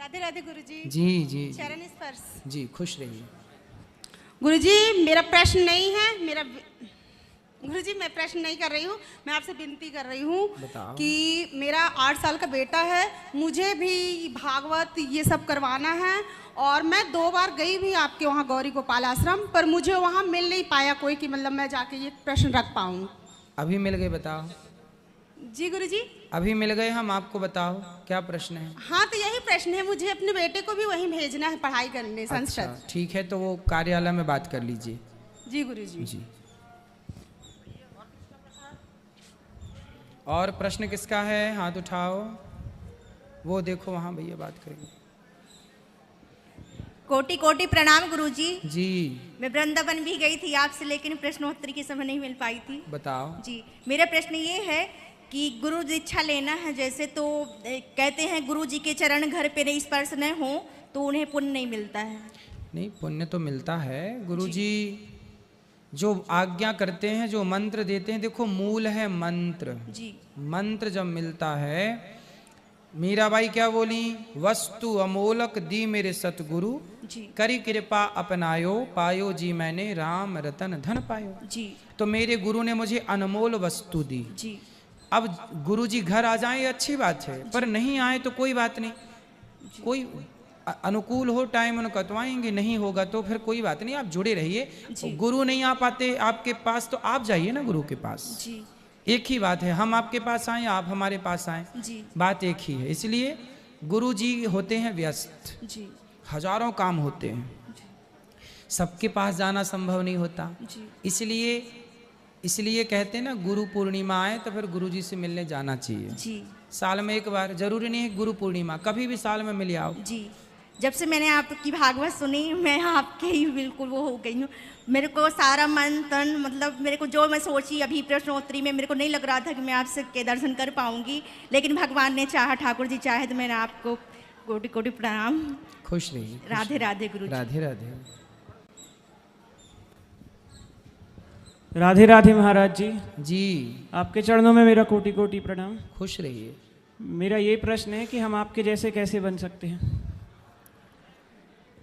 राधे राधे गुरुजी। जी जी चरण स्पर्श। जी, खुश रहिए। गुरुजी मेरा प्रश्न नहीं है, गुरुजी मैं प्रश्न नहीं कर रही हूँ, मैं आपसे विनती कर रही हूँ कि मेरा 8 साल का बेटा है, मुझे भी भागवत ये सब करवाना है और मैं 2 बार गई भी आपके वहाँ गौरी गोपाल आश्रम, पर मुझे वहाँ मिल नहीं पाया कोई कि मतलब मैं जाके ये प्रश्न रख पाऊँ। अभी मिल गए, बताओ। जी गुरुजी। अभी मिल गए हम, आपको बताओ क्या प्रश्न है। हाँ तो यही प्रश्न है, मुझे अपने बेटे को भी वहीं भेजना है पढ़ाई करने संस्कृत। अच्छा ठीक है, तो वो कार्यालय में बात कर लीजिए। जी गुरुजी। जी। और प्रश्न किसका है, हाथ उठाओ। वो देखो वहाँ भैया बात करेंगे। कोटि कोटि प्रणाम गुरुजी। जी। मैं वृंदावन भी गई थी आपसे, लेकिन प्रश्नोत्तरी के समय नहीं मिल पाई थी। बताओ। जी, मेरा प्रश्न ये है कि गुरु दीक्षा लेना है जैसे, तो कहते हैं गुरु जी के चरण घर पे स्पर्श न हो तो उन्हें पुण्य नहीं मिलता है। नहीं, पुण्य तो मिलता है। गुरु जी जो आज्ञा करते हैं, जो मंत्र देते हैं, देखो मूल है मंत्र। जी। मंत्र जब मिलता है, मीराबाई क्या बोली, वस्तु अमोलक दी मेरे सतगुरु, करी कृपा अपनायो, पायो जी मैंने राम रतन धन पायो। जी। तो मेरे गुरु ने मुझे अनमोल वस्तु दी। जी। अब गुरु जी घर आ जाएं अच्छी बात है, पर नहीं आए तो कोई बात नहीं, कोई अनुकूल हो टाइम उनका तो आएंगे, नहीं होगा तो फिर कोई बात नहीं, आप जुड़े रहिए। गुरु नहीं आ पाते आपके पास तो आप जाइए ना गुरु के पास। जी। एक ही बात है, हम आपके पास आए, आप हमारे पास आए, बात एक ही है। इसलिए गुरु जी होते हैं व्यस्त, हजारों काम होते हैं, सबके पास जाना संभव नहीं होता। इसलिए कहते हैं ना, गुरु पूर्णिमा आए तो फिर गुरु जी से मिलने जाना चाहिए। जी। साल में एक बार, जरूरी नहीं है गुरु पूर्णिमा, कभी भी साल में मिल आओ। जी। जब से मैंने आपकी भागवत सुनी, मैं आपके ही बिल्कुल वो हो गई हूँ। मेरे को सारा मन तन, मतलब मेरे को जो मैं सोची अभी प्रश्नोत्तरी में, मेरे को नहीं लग रहा था कि मैं आपसे के दर्शन कर पाऊंगी, लेकिन भगवान ने चाहा, ठाकुर जी चाहे, तो मैंने आपको कोटि कोटि प्रणाम। खुश रहिए। राधे राधे गुरु जी। राधे राधे। राधे राधे महाराज जी। जी। आपके चरणों में मेरा कोटि कोटि प्रणाम। खुश रहिए। मेरा ये प्रश्न है कि हम आपके जैसे कैसे बन सकते हैं।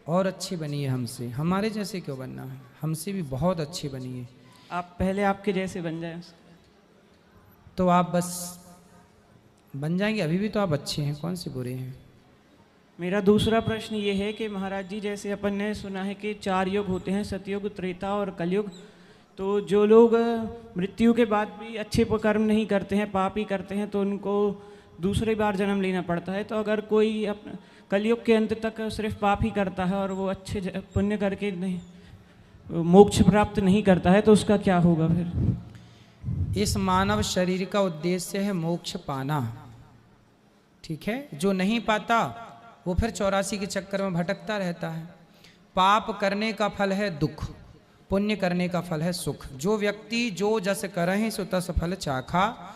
और अच्छी बनिए हमसे, हमारे जैसे क्यों बनना है, हमसे भी बहुत अच्छी बनिए। आप पहले आपके जैसे बन जाएं तो आप बस बन जाएंगे, अभी भी तो आप अच्छे हैं, कौन से बुरे हैं। मेरा दूसरा प्रश्न ये है कि महाराज जी, जैसे अपन ने सुना है कि 4 युग होते हैं, सतयुग, त्रेता और कलयुग। तो जो लोग मृत्यु के बाद भी अच्छे कर्म नहीं करते हैं, पाप ही करते हैं, तो उनको दूसरी बार जन्म लेना पड़ता है। तो अगर कोई अपना कलयुग के अंत तक सिर्फ पाप ही करता है और वो अच्छे पुण्य करके नहीं मोक्ष प्राप्त नहीं करता है, तो उसका क्या होगा फिर। इस मानव शरीर का उद्देश्य है मोक्ष पाना, ठीक है। जो नहीं पाता वो फिर 84 के चक्कर में भटकता रहता है। पाप करने का फल है दुख, पुण्य करने का फल है सुख। जो व्यक्ति जो जस करहि सो तस फल चाखा,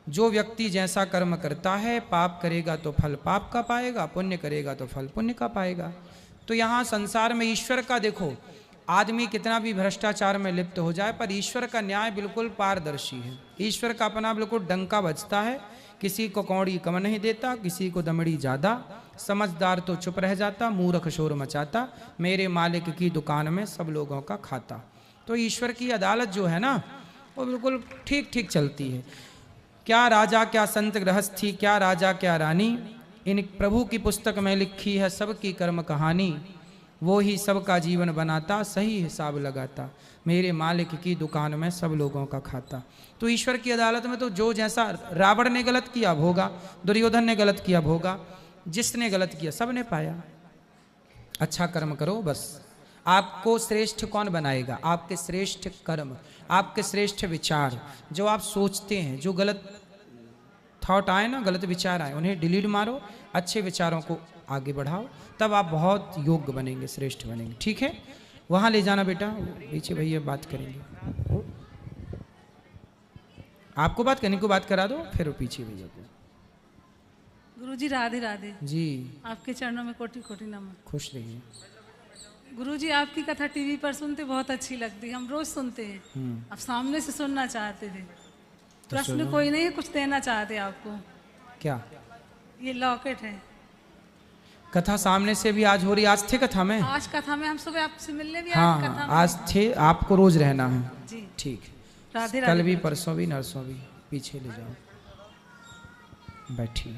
जो व्यक्ति जैसा कर्म करता है, पाप करेगा तो फल पाप का पाएगा, पुण्य करेगा तो फल पुण्य का पाएगा। तो यहाँ संसार में ईश्वर का देखो, आदमी कितना भी भ्रष्टाचार में लिप्त हो जाए, पर ईश्वर का न्याय बिल्कुल पारदर्शी है। ईश्वर का अपना बिल्कुल डंका बजता है, किसी को कौड़ी कम नहीं देता, किसी को दमड़ी ज्यादा। समझदार तो चुप रह जाता, मूर्ख शोर मचाता, मेरे मालिक की दुकान में सब लोगों का खाता। तो ईश्वर की अदालत जो है ना, वो बिल्कुल ठीक ठीक चलती है। क्या राजा क्या संत गृहस्थी, क्या राजा क्या रानी, इन प्रभु की पुस्तक में लिखी है सबकी कर्म कहानी। वो ही सबका जीवन बनाता, सही हिसाब लगाता, मेरे मालिक की दुकान में सब लोगों का खाता। तो ईश्वर की अदालत में तो जो जैसा, रावण ने गलत किया भोगा, दुर्योधन ने गलत किया भोगा, जिसने गलत किया सब ने पाया। अच्छा कर्म करो बस। आपको श्रेष्ठ कौन बनाएगा, आपके श्रेष्ठ कर्म, आपके श्रेष्ठ विचार, जो आप सोचते हैं, जो गलत थॉट आए ना, गलत विचार आए, उन्हें डिलीट मारो, अच्छे विचारों को आगे बढ़ाओ, तब आप बहुत योग्य बनेंगे, श्रेष्ठ बनेंगे। ठीक है, वहाँ ले जाना बेटा, पीछे भैया बात करेंगे। आपको बात करने को बात करा दो, फिर पीछे भैया को। गुरुजी राधे राधे। जी। आपके चरणों में कोटि कोटि नमन। खुश रहिए। गुरुजी आपकी कथा टीवी पर सुनते बहुत अच्छी लगती, हम रोज सुनते हैं, अब सामने से सुनना चाहते थे। प्रश्न कोई नहीं है, कुछ देना चाहते आपको। क्या? ये लॉकेट है। कथा सामने से भी आज हो रही, आज थे कथा में? आज कथा में हम सुबह आपसे मिलने भी आए हाँ कथा हाँ में। आज थे, आपको रोज रहना है। जी ठीक, राधे कल राधे। भी परसों भी नरसों भी। पीछे ले जाओ, बैठिए।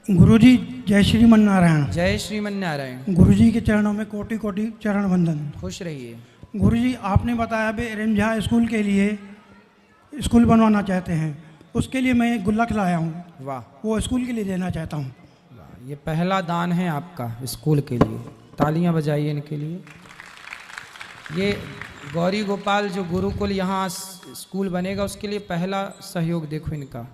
गुरुजी जय श्रीमन नारायण। जय श्रीमन नारायण। गुरुजी के चरणों में कोटि कोटि चरण वंदन। खुश रहिए। गुरुजी आपने बताया भी रिमझा स्कूल के लिए स्कूल बनवाना चाहते हैं, उसके लिए मैं एक गुल्लक लाया हूँ, वाह वो स्कूल के लिए देना चाहता हूँ। वाह, ये पहला दान है आपका स्कूल के लिए, तालियां बजाइए इनके लिए। ये गौरी गोपाल जो गुरुकुल यहाँ स्कूल बनेगा उसके लिए पहला सहयोग देखो इनका।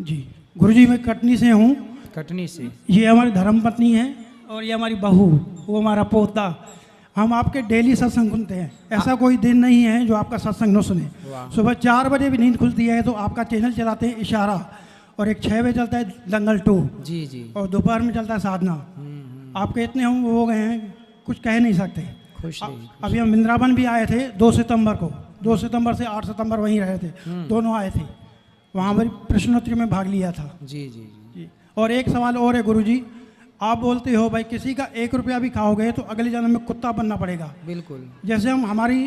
जी गुरुजी मैं कटनी से हूँ, कटनी से। ये हमारी धर्मपत्नी है और ये हमारी बहू, वो हमारा पोता। हम आपके डेली सत्संग सुनते हैं, ऐसा कोई दिन नहीं है जो आपका सत्संग न सुने। वाह। सुबह 4 बजे भी नींद खुलती है तो आपका चैनल चलाते हैं इशारा, और एक 6 बजे चलता है दंगल 2, जी जी। और दोपहर में चलता है साधना। आपके इतने हम हो गए हैं कुछ कह नहीं सकते। खुश रहिए। अभी हम वृंदावन भी आए थे 2 सितंबर को, 2 सितंबर से 8 सितंबर वहीं रहे थे, दोनों आए थे, वहाँ हमारी प्रश्नोत्तरी में भाग लिया था। जी जी जी। जी। और एक सवाल और है गुरुजी, आप बोलते हो भाई किसी का 1 रुपया भी खाओगे तो अगले जन्म में कुत्ता बनना पड़ेगा। बिल्कुल। जैसे हमारी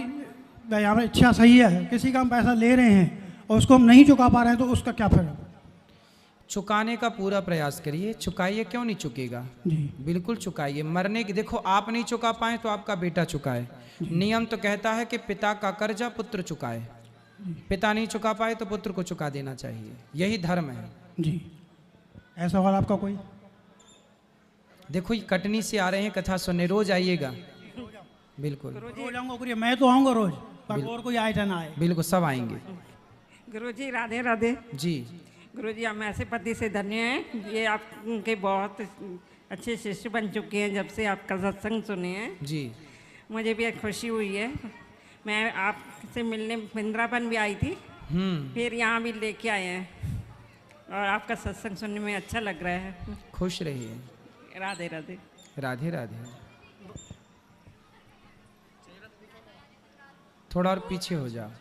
इच्छा सही है, किसी का हम पैसा ले रहे हैं और उसको हम नहीं चुका पा रहे हैं तो उसका क्या फिर? चुकाने का पूरा प्रयास करिए, चुकाइए, क्यों नहीं चुकेगा? जी बिल्कुल चुकाइए। मरने की, देखो आप नहीं चुका पाए तो आपका बेटा चुकाए। नियम तो कहता है कि पिता का कर्जा पुत्र चुकाए, पिता नहीं चुका पाए तो पुत्र को चुका देना चाहिए, यही धर्म है। जी। ऐसा सवाल आपका कोई? देखो ये कटनी से आ रहे हैं कथा सुनने, रोज आइएगा। बिल्कुल रोज आऊँगा गुरु, मैं तो आऊँगा रोज, पर और कोई आए ना आए। बिल्कुल सब आएंगे। गुरुजी राधे राधे। जी गुरुजी हम ऐसे पति से धन्य हैं, ये आपके बहुत अच्छे शिष्य बन चुके हैं जब से आपका सत्संग सुने हैं। जी। मुझे भी एक खुशी हुई है, मैं आपसे मिलने वृंदावन भी आई थी, फिर यहाँ भी लेके आए हैं, और आपका सत्संग सुनने में अच्छा लग रहा है। खुश रहिए। राधे राधे। राधे राधे। थोड़ा और पीछे हो जाओ।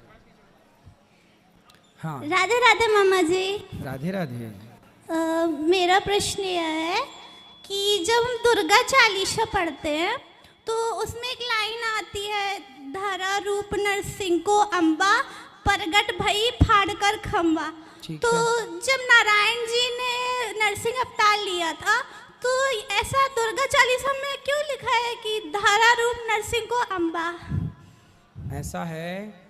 हाँ राधे राधे मामा जी। राधे राधे। मेरा प्रश्न यह है कि जब हम दुर्गा चालीसा पढ़ते हैं तो उसमें एक लाइन आती है, धरा रूप नरसिंह को अम्बा, प्रगट भई फाड़ कर खम्बा। ठीक तो है। जब नारायण जी ने नरसिंह अवतार लिया था तो ऐसा दुर्गा चालीसा में क्यों लिखा है कि धारा रूप नरसिंह को अम्बा? ऐसा है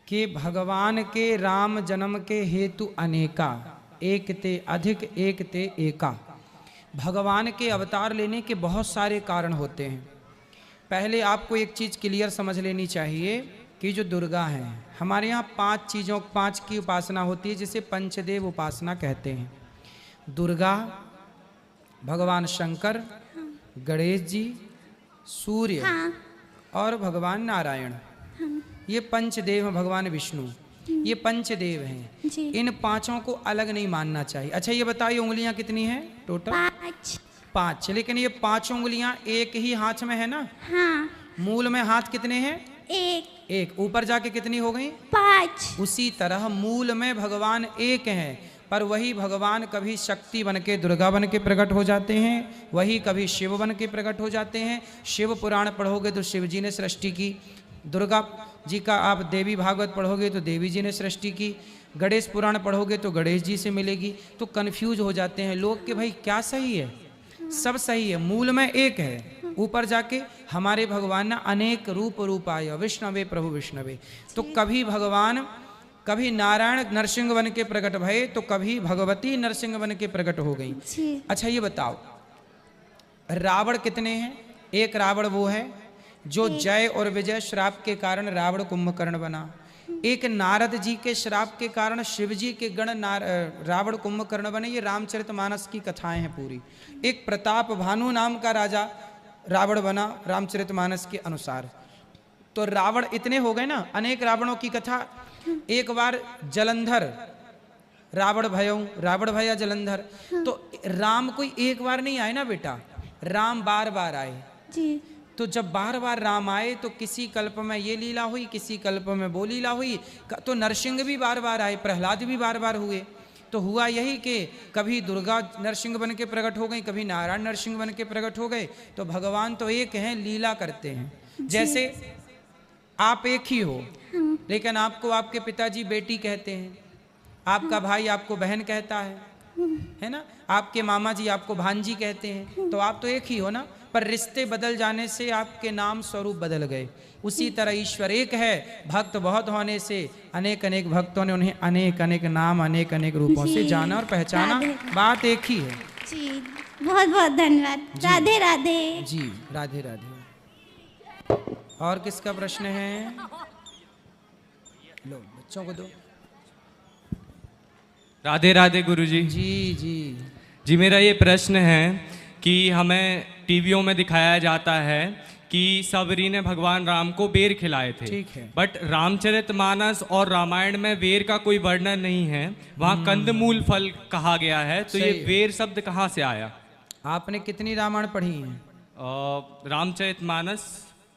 कि भगवान के राम जन्म के हेतु अनेका, एक ते अधिक एक ते एका। भगवान के अवतार लेने के बहुत सारे कारण होते हैं। पहले आपको एक चीज़ क्लियर समझ लेनी चाहिए कि जो दुर्गा हैं, हमारे यहाँ 5 की उपासना होती है, जिसे पंचदेव उपासना कहते हैं। दुर्गा, भगवान शंकर, गणेश जी, सूर्य, हाँ। और भगवान नारायण। ये पंचदेव हैं, भगवान विष्णु, ये पंचदेव हैं। जी। इन 5 को अलग नहीं मानना चाहिए। अच्छा ये बताइए उंगलियां कितनी हैं टोटल? 5। लेकिन ये 5 उंगलियां एक ही हाथ में है ना? हाँ। मूल में हाथ कितने हैं? एक। ऊपर जाके कितनी हो गई? 5। उसी तरह मूल में भगवान एक हैं, पर वही भगवान कभी शक्ति बन के दुर्गा बन के प्रकट हो जाते हैं, वही कभी शिव बन के प्रकट हो जाते हैं। शिव पुराण पढ़ोगे तो शिव जी ने सृष्टि की, दुर्गा जी का आप देवी भागवत पढ़ोगे तो देवी जी ने सृष्टि की, गणेश पुराण पढ़ोगे तो गणेश जी से मिलेगी। तो कन्फ्यूज हो जाते हैं लोग कि भाई क्या सही है? सब सही है, मूल में एक है, ऊपर जाके हमारे भगवान ना अनेक रूप आय विष्णवे प्रभु विष्णवे। तो कभी भगवान, कभी नारायण नरसिंह बन के प्रकट भये तो कभी भगवती नरसिंह बन के प्रकट हो गई। अच्छा ये बताओ रावण कितने हैं? एक रावण वो है जो जय और विजय श्राप के कारण रावण कुंभकर्ण बना। एक नारद जी के श्राप के कारण शिव जी के गण रावण कुंभकर्ण बने। ये रामचरितमानस की कथाएं हैं पूरी। एक प्रताप भानु नाम का राजा रावण बना रामचरितमानस के अनुसार। तो रावण इतने हो गए ना, अनेक रावणों की कथा। एक बार जलंधर रावण भया जलंधर। तो राम कोई एक बार नहीं आए ना बेटा, राम बार बार आए जी। तो जब बार बार राम आए तो किसी कल्प में ये लीला हुई, किसी कल्प में वो लीला हुई। तो नरसिंह भी बार बार आए, प्रहलाद भी बार बार हुए। तो हुआ यही कि कभी दुर्गा नरसिंह बन के प्रकट हो गई, कभी नारायण नरसिंह बन के प्रकट हो गए। तो भगवान तो एक हैं, लीला करते हैं। जैसे आप एक ही हो, लेकिन आपको आपके पिताजी बेटी कहते हैं, आपका भाई आपको बहन कहता है ना, आपके मामा जी आपको भांजी कहते हैं, तो आप तो एक ही हो ना, पर रिश्ते बदल जाने से आपके नाम स्वरूप बदल गए। उसी तरह ईश्वर एक है, भक्त बहुत होने से अनेक अनेक भक्तों ने उन्हें अनेक अनेक नाम, अनेक अनेक रूपों से जाना और पहचाना। बात एक ही है। जी बहुत बहुत धन्यवाद। राधे राधे। जी राधे राधे। और किसका प्रश्न है? लो बच्चों को दो। राधे राधे गुरुजी। जी जी जी, मेरा ये प्रश्न है कि हमें टीवियों में दिखाया जाता है कि सबरी ने भगवान राम को बेर खिलाए थे। ठीक है। बट रामचरितमानस और रामायण में बेर का कोई वर्णन नहीं है, वहाँ कंदमूल फल कहा गया है। तो ये सही। बेर शब्द कहाँ से आया? आपने कितनी रामायण पढ़ी है? रामचरितमानस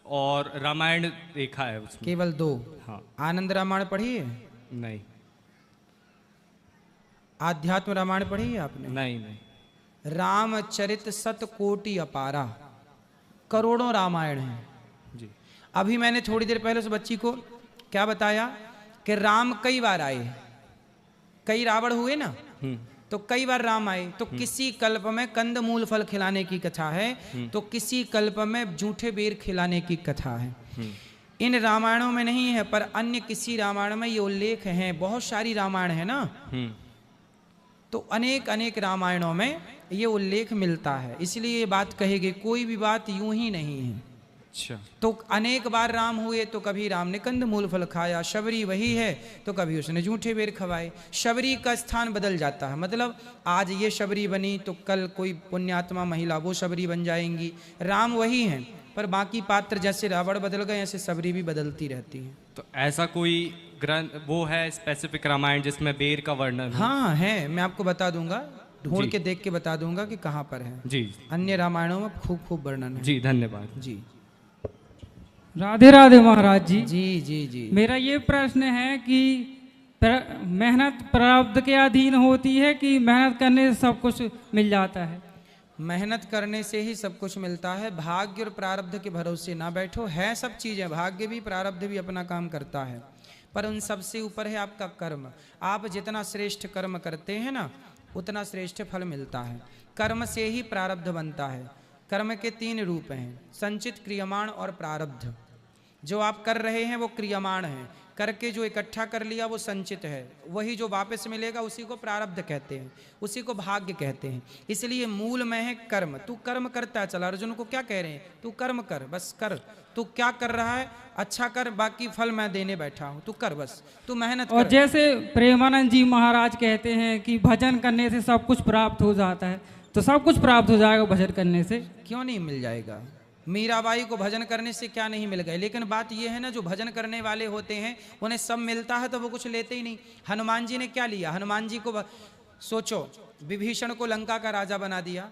और रामायण देखा है उसमें। केवल 2? हाँ। आनंद रामायण पढ़ी है? नहीं आध्यात्म रामायण पढ़ी है आपने? नहीं नहीं। रामचरित सत कोटि अपारा, करोड़ों रामायण हैं जी। अभी मैंने थोड़ी देर पहले उस बच्ची को क्या बताया कि राम कई बार आए, कई रावण हुए ना, तो कई बार राम आए। तो किसी कल्प में कंदमूल फल खिलाने की कथा है, तो किसी कल्प में जूठे बेर खिलाने की कथा है। इन रामायणों में नहीं है, पर अन्य किसी रामायण में ये उल्लेख है। बहुत सारी रामायण है ना, तो अनेक अनेक रामायणों में ये उल्लेख मिलता है। इसलिए ये बात कहेगी, कोई भी बात यूं ही नहीं है। अच्छा। तो अनेक बार राम हुए, तो कभी राम ने कंदमूल फल खाया। शबरी वही है, तो कभी उसने जूठे बेर खवाए। शबरी का स्थान बदल जाता है, मतलब आज ये शबरी बनी तो कल कोई पुण्यात्मा महिला वो शबरी बन जाएंगी। राम वही हैं, पर बाकी पात्र जैसे रावण बदल गए, ऐसे शबरी भी बदलती रहती है। तो ऐसा कोई ग्रंथ वो है स्पेसिफिक रामायण जिसमें बेर का वर्णन? हाँ है, मैं आपको बता दूंगा, ढूंढ जी। के देख के बता दूंगा कि कहाँ पर है। जी अन्य रामायणों में खूब खूब वर्णन है। जी, धन्यवाद जी। राधे राधे महाराज जी। जी जी जी। मेरा ये प्रश्न है कि मेहनत प्रारब्ध के अधीन होती है कि मेहनत करने से सब कुछ मिल जाता है? मेहनत करने से ही सब कुछ मिलता है। भाग्य और प्रारब्ध के भरोसे ना बैठो। है सब चीज़ें, भाग्य भी प्रारब्ध भी अपना काम करता है, पर उन सबसे ऊपर है आपका कर्म। आप जितना श्रेष्ठ कर्म करते हैं ना, उतना श्रेष्ठ फल मिलता है। कर्म से ही प्रारब्ध बनता है। कर्म के 3 रूप हैं, संचित, क्रियमाण और प्रारब्ध। जो आप कर रहे हैं वो क्रियमाण है, करके जो इकट्ठा कर लिया वो संचित है। वही जो वापस मिलेगा उसी को प्रारब्ध कहते हैं, उसी को भाग्य कहते हैं। इसलिए मूल में है कर्म। तू कर्म करता चला। अर्जुन को क्या कह रहे हैं? तू कर्म कर, बस कर। तू क्या कर रहा है अच्छा कर, बाकी फल मैं देने बैठा हूँ, तू कर, बस तू मेहनत और कर। जैसे प्रेमानंद जी महाराज कहते हैं कि भजन करने से सब कुछ प्राप्त हो जाता है, तो सब कुछ प्राप्त हो जाएगा भजन करने से? क्यों नहीं मिल जाएगा? मीराबाई को भजन करने से क्या नहीं मिल गए? लेकिन बात यह है ना, जो भजन करने वाले होते हैं उन्हें सब मिलता है, तो वो कुछ लेते ही नहीं। हनुमान जी ने क्या लिया? हनुमान जी को सोचो, विभीषण को लंका का राजा बना दिया,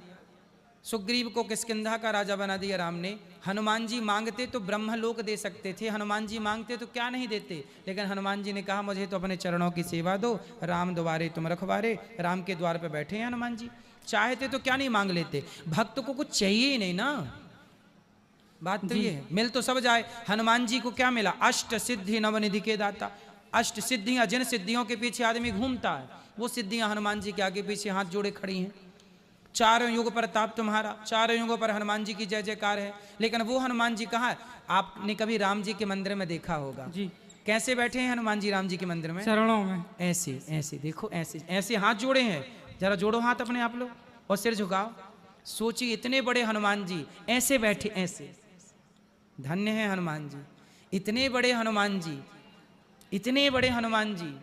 सुग्रीव को किष्किंधा का राजा बना दिया राम ने। हनुमान जी मांगते तो ब्रह्मलोक दे सकते थे, हनुमान जी मांगते तो क्या नहीं देते। लेकिन हनुमान जी ने कहा मुझे तो अपने चरणों की सेवा दो, राम द्वारे तुम रखवारे। राम के द्वार पे बैठे हैं हनुमान जी, चाहते तो क्या नहीं मांग लेते। भक्त को कुछ चाहिए ही नहीं ना, बात तो ये है। मिल तो सब जाए। हनुमान जी को क्या मिला? अष्ट सिद्धि नवनिधि के दाता। अष्ट सिद्धियां, जिन सिद्धियों के पीछे आदमी घूमता है, वो सिद्धियां हनुमान जी के आगे पीछे हाथ जोड़े खड़ी हैं। चारों युग पर ताप तुम्हारा, चारों युगों पर हनुमान जी की जय जयकार है। लेकिन वो हनुमान जी कहाँ है? आपने कभी राम जी के मंदिर में देखा होगा जी, कैसे बैठे हैं हनुमान जी राम जी के मंदिर में? चरणों में ऐसे ऐसे देखो, ऐसे ऐसे हाथ जोड़े हैं। जरा जोड़ो हाथ अपने आप लोग और सिर झुकाओ। सोचिए, इतने बड़े हनुमान जी ऐसे बैठे, ऐसे। धन्य है हनुमान जी, इतने बड़े हनुमान जी, इतने बड़े हनुमान जी,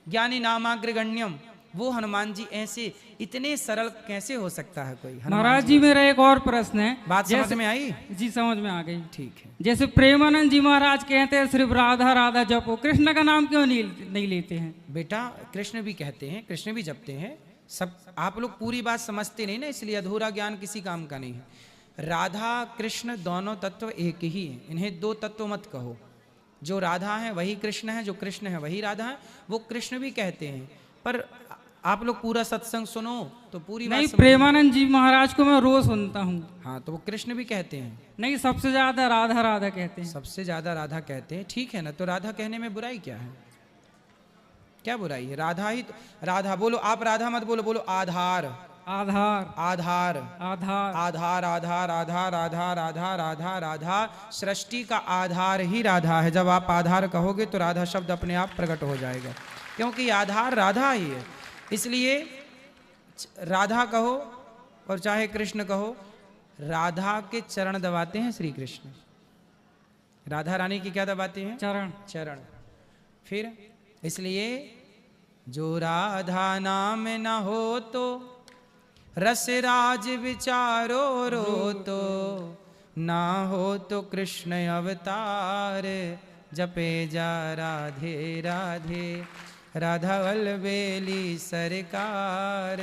ज्ञानी नामाग्रगण्यम। वो हनुमान जी ऐसे इतने सरल कैसे हो सकता है कोई? महाराज जी मेरा एक और प्रश्न है। बात समझ में आई? जी समझ में आ गई। ठीक है। जैसे प्रेमानंद जी महाराज कहते हैं सिर्फ राधा राधा जपो, कृष्ण का नाम क्यों नहीं लेते हैं? बेटा कृष्ण भी कहते हैं, कृष्ण भी जपते हैं सब। आप लोग पूरी बात समझते नहीं ना, इसलिए अधूरा ज्ञान किसी काम का नहीं है। राधा कृष्ण दोनों तत्व एक ही हैं, इन्हें 2 तत्व मत कहो। जो राधा है वही कृष्ण है, जो कृष्ण है वही राधा है। वो कृष्ण भी कहते हैं, पर आप लोग पूरा सत्संग सुनो तो पूरी बात नहीं, समझ। प्रेमानंद जी महाराज को मैं रोज सुनता हूँ। हाँ तो वो कृष्ण भी कहते हैं, नहीं, सबसे ज्यादा राधा राधा कहते हैं। सबसे ज्यादा राधा कहते हैं। ठीक है ना, तो राधा कहने में बुराई क्या है? क्या बुराई है? राधा ही राधा बोलो, आप राधा मत बोलो, बोलो आधार आधार आधार आधार आधार आधार आधार आधार राधा राधा राधा। सृष्टि का आधार ही राधा है। जब आप आधार कहोगे तो राधा शब्द अपने आप प्रकट हो जाएगा, क्योंकि आधार राधा ही है। इसलिए राधा कहो और चाहे कृष्ण कहो, राधा के चरण दबाते हैं श्री कृष्ण। राधा रानी की क्या दबाते हैं? चरण। चरण। फिर इसलिए जो राधा नाम न हो तो रस राज विचारो रो तो, ना हो तो कृष्ण अवतार जपे जा राधे राधे। राधा वल्लभेली सरकार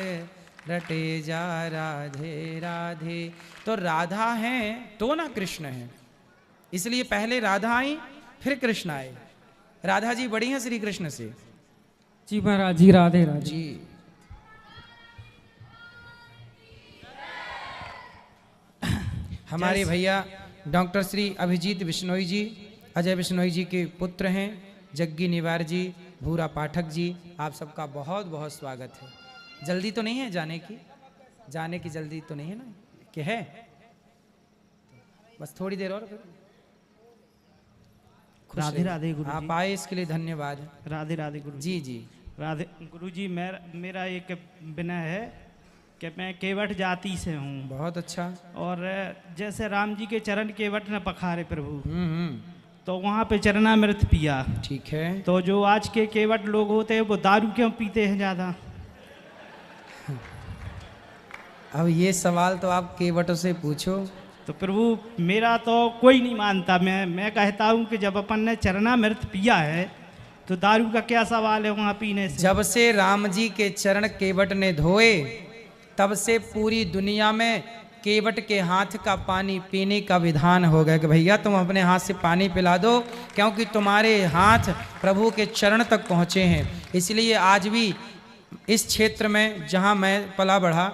रटे जा राधे राधे। तो राधा है तो ना कृष्ण है, इसलिए पहले राधा आई फिर कृष्ण आए। राधा जी बड़ी हैं श्री कृष्ण से। जी महाराज जी, राधे राधे जी। हमारे भैया डॉक्टर श्री अभिजीत बिश्नोई जी, अजय बिश्नोई जी के पुत्र हैं। जग्गी निवार जी, भूरा पाठक जी, आप सबका बहुत बहुत स्वागत है। जल्दी तो नहीं है जाने की? जाने की जल्दी तो नहीं है ना? कि है? बस थोड़ी देर और। राधे राधे गुरु जी। आप आए इसके लिए धन्यवाद। राधे राधे गुरु जी जी। राधे गुरु जी। मेरा एक विनय है कि मैं केवट जाति से हूँ। बहुत अच्छा। और जैसे राम जी के चरण केवट न पखारे प्रभु, तो वहाँ पे चरणामृत पिया। ठीक है। तो जो आज के केवट लोग होते हैं वो दारू क्यों पीते हैं ज़्यादा? अब ये सवाल तो आप केवटों से पूछो। तो प्रभु मेरा तो कोई नहीं मानता। मैं कहता हूँ कि जब अपन ने चरणामृत पिया है तो दारू का क्या सवाल है वहाँ पीने से? जब से राम जी के चरण केवट ने धोए तब से पूरी दुनिया में केवट के हाथ का पानी पीने का विधान हो गया कि भैया तुम अपने हाथ से पानी पिला दो, क्योंकि तुम्हारे हाथ प्रभु के चरण तक पहुँचे हैं। इसलिए आज भी इस क्षेत्र में जहाँ मैं पला बढ़ा,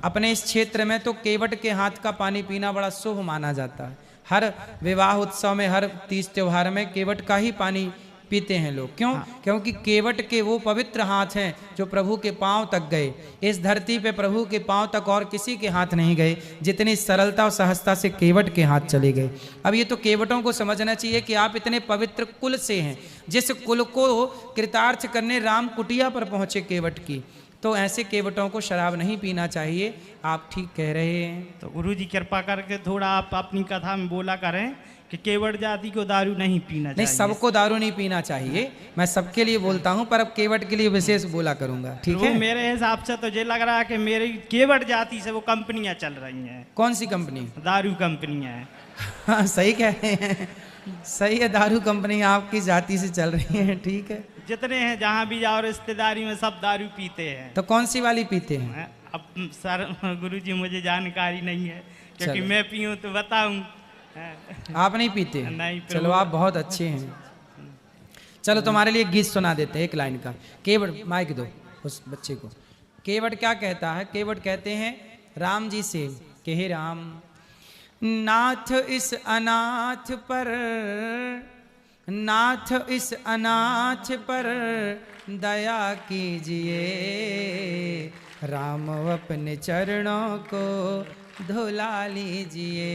अपने इस क्षेत्र में तो केवट के हाथ का पानी पीना बड़ा शुभ माना जाता है। हर विवाह उत्सव में, हर तीज त्योहार में केवट का ही पानी पीते हैं लोग। क्यों? क्योंकि केवट के वो पवित्र हाथ हैं जो प्रभु के पांव तक गए। इस धरती पे प्रभु के पांव तक और किसी के हाथ नहीं गए, जितनी सरलता और सहजता से केवट के हाथ चले गए। अब ये तो केवटों को समझना चाहिए कि आप इतने पवित्र कुल से हैं, जिस कुल को कृतार्थ करने राम कुटिया पर पहुंचे केवट की, तो ऐसे केवटों को शराब नहीं पीना चाहिए। आप ठीक कह रहे हैं। तो गुरु जी कृपा करके थोड़ा आप अपनी कथा में बोला करें कि केवट जाति को दारू नहीं पीना चाहिए। नहीं, सबको दारू नहीं पीना चाहिए, मैं सबके लिए बोलता हूँ, पर अब केवट के लिए विशेष बोला करूंगा। ठीक है। मेरे हिसाब से तो ये लग रहा है कि मेरी केवट जाति से वो कंपनियां चल रही हैं। कौन सी कंपनी? दारू कंपनियां हैं। हाँ सही कह रहे हैं, सही है। दारू कंपनी आपकी जाति से चल रही है। ठीक है। जितने हैं जहाँ भी जाओ रिश्तेदारी में सब दारू पीते हैं। तो कौन सी वाली पीते हैं? अब सर गुरुजी मुझे जानकारी नहीं है, क्योंकि मैं पीऊँ तो बताऊँ। आप नहीं पीते? नहीं। चलो आप बहुत अच्छे हैं। चलो तुम्हारे लिए गीत सुना देते हैं एक लाइन का। केवट, माइक दो उस बच्चे को। केवट क्या कहता है? केवट कहते हैं राम जी से कि हे राम, नाथ इस अनाथ पर, नाथ इस अनाथ पर दया कीजिए। राम अपने चरणों को धुला लीजिए।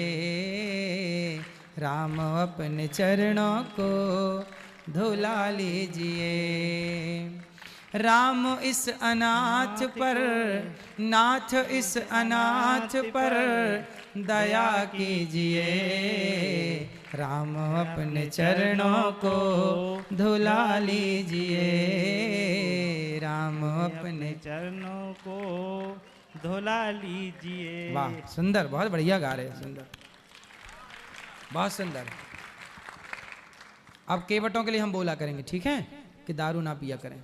राम अपने चरणों को धुला लीजिए। राम इस अनाथ पर, नाथ इस अनाथ पर दया कीजिए। राम अपने चरणों को धुला लीजिए। राम अपने चरणों को धुला लीजिए। वाह, सुंदर, बहुत बढ़िया गा रहे हैं। सुंदर, बहुत सुंदर। अब केवटों के लिए हम बोला करेंगे, ठीक है, कि दारू ना पिया करें।